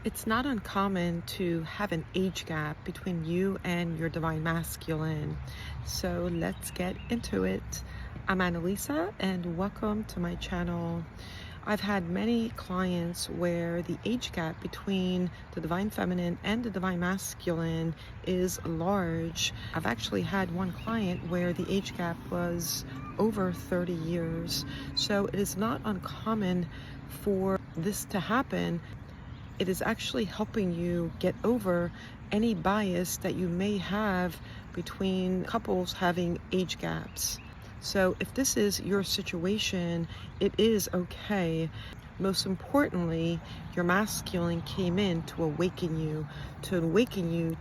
It's not uncommon to have an age gap between you and your divine masculine. So let's get into it. I'm Annalisa and welcome to my channel. I've had many clients where the age gap between the divine feminine and the divine masculine is large. I've actually had one client where the age gap was over 30 years. So it is not uncommon for this to happen. It is actually helping you get over any bias that you may have between couples having age gaps. So if this is your situation, it is okay. Most importantly, your masculine came in to awaken you,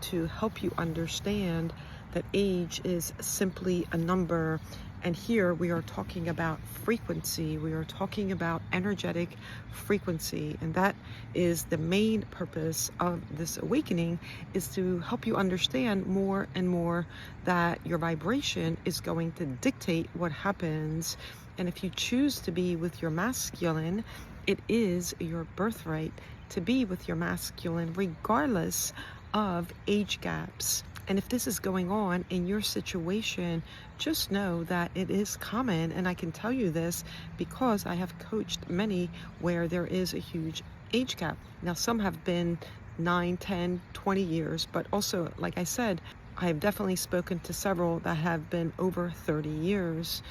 to help you understand that age is simply a number. And here we are talking about frequency. We are talking about energetic frequency. And that is the main purpose of this awakening, is to help you understand more and more that your vibration is going to dictate what happens. And if you choose to be with your masculine, it is your birthright to be with your masculine regardless of age gaps. And if this is going on in your situation, just know that it is common. And I can tell you this because I have coached many where there is a huge age gap. Now, some have been 9, 10, 20 years, but also, like I said, I have definitely spoken to several that have been over 30 years.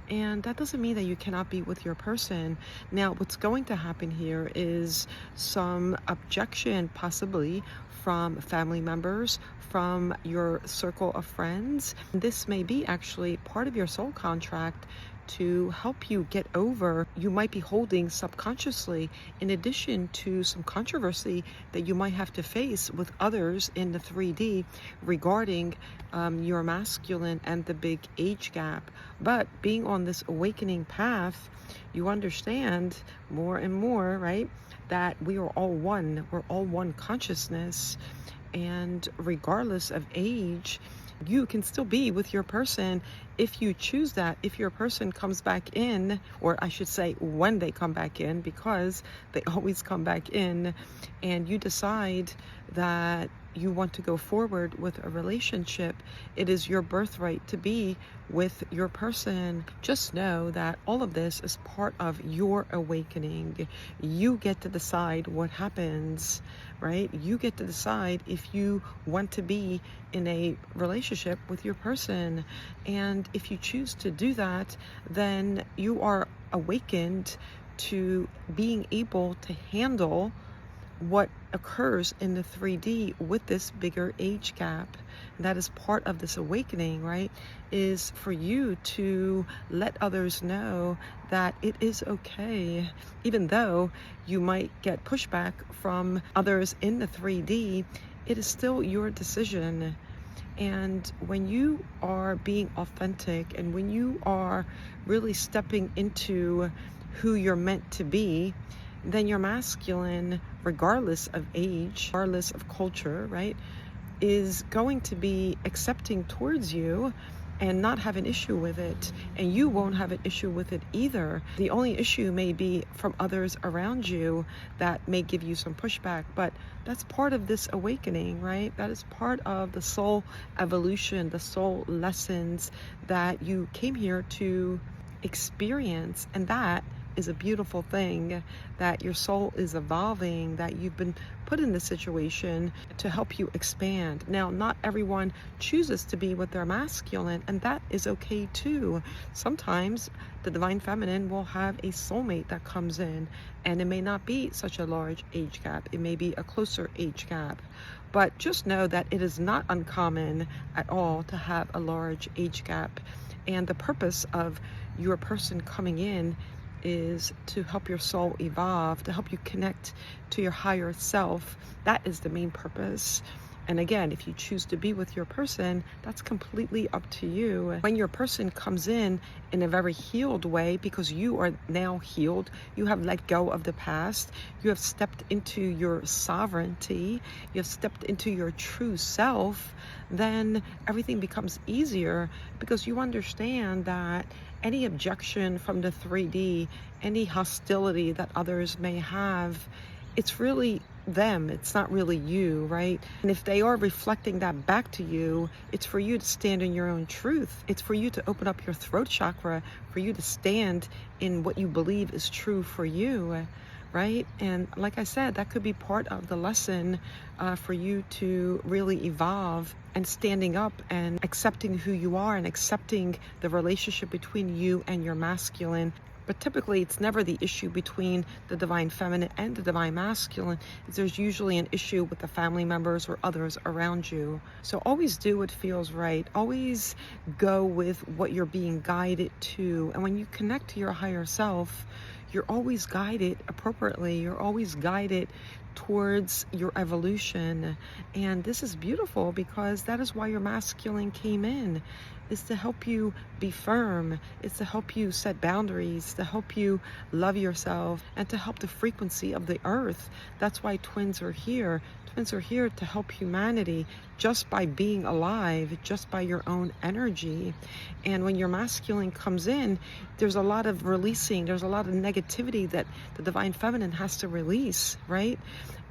And that doesn't mean that you cannot be with your person. Now, what's going to happen here is some objection, possibly from family members, from your circle of friends. This may be actually part of your soul contract to help you get over. You might be holding subconsciously, in addition to some controversy that you might have to face with others in the 3D regarding your masculine and the big age gap. But being on this awakening path, you understand more and more, right, that we are all one. We're all one consciousness. And regardless of age, you can still be with your person if you choose that. If your person comes back in, or I should say when they come back in, because they always come back in, and you decide that you want to go forward with a relationship, it is your birthright to be with your person. Just know that all of this is part of your awakening. You get to decide what happens, right? You get to decide if you want to be in a relationship with your person. And if you choose to do that, then you are awakened to being able to handle what occurs in the 3D with this bigger age gap. That is part of this awakening, right? Is for you to let others know that it is okay. Even though you might get pushback from others in the 3D, it is still your decision. And when you are being authentic and when you are really stepping into who you're meant to be, then your masculine, regardless of age, regardless of culture, right, is going to be accepting towards you and not have an issue with it. And you won't have an issue with it either. The only issue may be from others around you that may give you some pushback, but that's part of this awakening, right? That is part of the soul evolution, the soul lessons that you came here to experience. And that is a beautiful thing, that your soul is evolving, that you've been put in this situation to help you expand. Now, not everyone chooses to be with their masculine, and that is okay too. Sometimes the divine feminine will have a soulmate that comes in, and it may not be such a large age gap. It may be a closer age gap. But just know that it is not uncommon at all to have a large age gap. And the purpose of your person coming in is to help your soul evolve, to help you connect to your higher self. That is the main purpose. And again, if you choose to be with your person, that's completely up to you. When your person comes in a very healed way, because you are now healed, you have let go of the past, you have stepped into your sovereignty, you have stepped into your true self, then everything becomes easier, because you understand that any objection from the 3D, any hostility that others may have, it's really them, it's not really you, right? And if they are reflecting that back to you, it's for you to stand in your own truth. It's for you to open up your throat chakra, for you to stand in what you believe is true for you, right? And like I said, that could be part of the lesson for you to really evolve and standing up and accepting who you are and accepting the relationship between you and your masculine. But typically, it's never the issue between the divine feminine and the divine masculine. There's usually an issue with the family members or others around you. So always do what feels right. Always go with what you're being guided to. And when you connect to your higher self, you're always guided appropriately. You're always guided towards your evolution. And this is beautiful because that is why your masculine came in, is to help you be firm, it's to help you set boundaries, to help you love yourself, and to help the frequency of the earth. That's why twins are here. Twins are here to help humanity just by being alive, just by your own energy. And when your masculine comes in, there's a lot of releasing, there's a lot of negativity that the divine feminine has to release, right?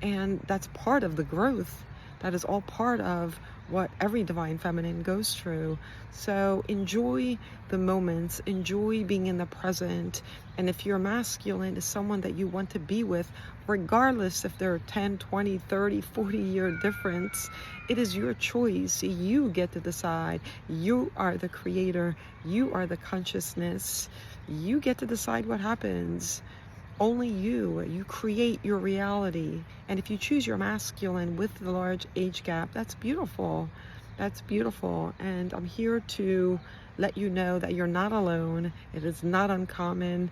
And that's part of the growth. That is all part of what every divine feminine goes through. So enjoy the moments, enjoy being in the present. And if your masculine is someone that you want to be with, regardless if they're 10, 20, 30, 40-year difference, it is your choice. You get to decide. You are the creator. You are the consciousness. You get to decide what happens. Only you create your reality. And if you choose your masculine with the large age gap, that's beautiful. That's beautiful. And I'm here to let you know that you're not alone. It is not uncommon.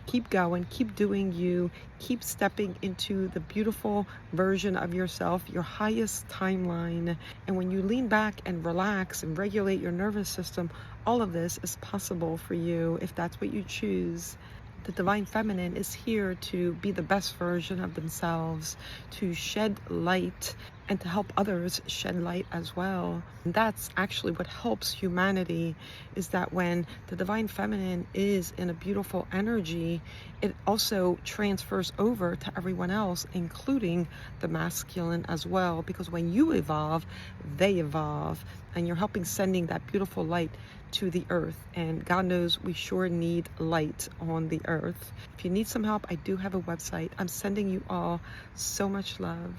Keep going, keep doing you, keep stepping into the beautiful version of yourself, your highest timeline. And when you lean back and relax and regulate your nervous system, all of this is possible for you if that's what you choose. The divine feminine is here to be the best version of themselves, to shed light and to help others shed light as well. And that's actually what helps humanity, is that when the divine feminine is in a beautiful energy, it also transfers over to everyone else, including the masculine as well. Because when you evolve, they evolve, and you're helping sending that beautiful light to the earth. And God knows we sure need light on the earth. If you need some help, I do have a website. I'm sending you all so much love.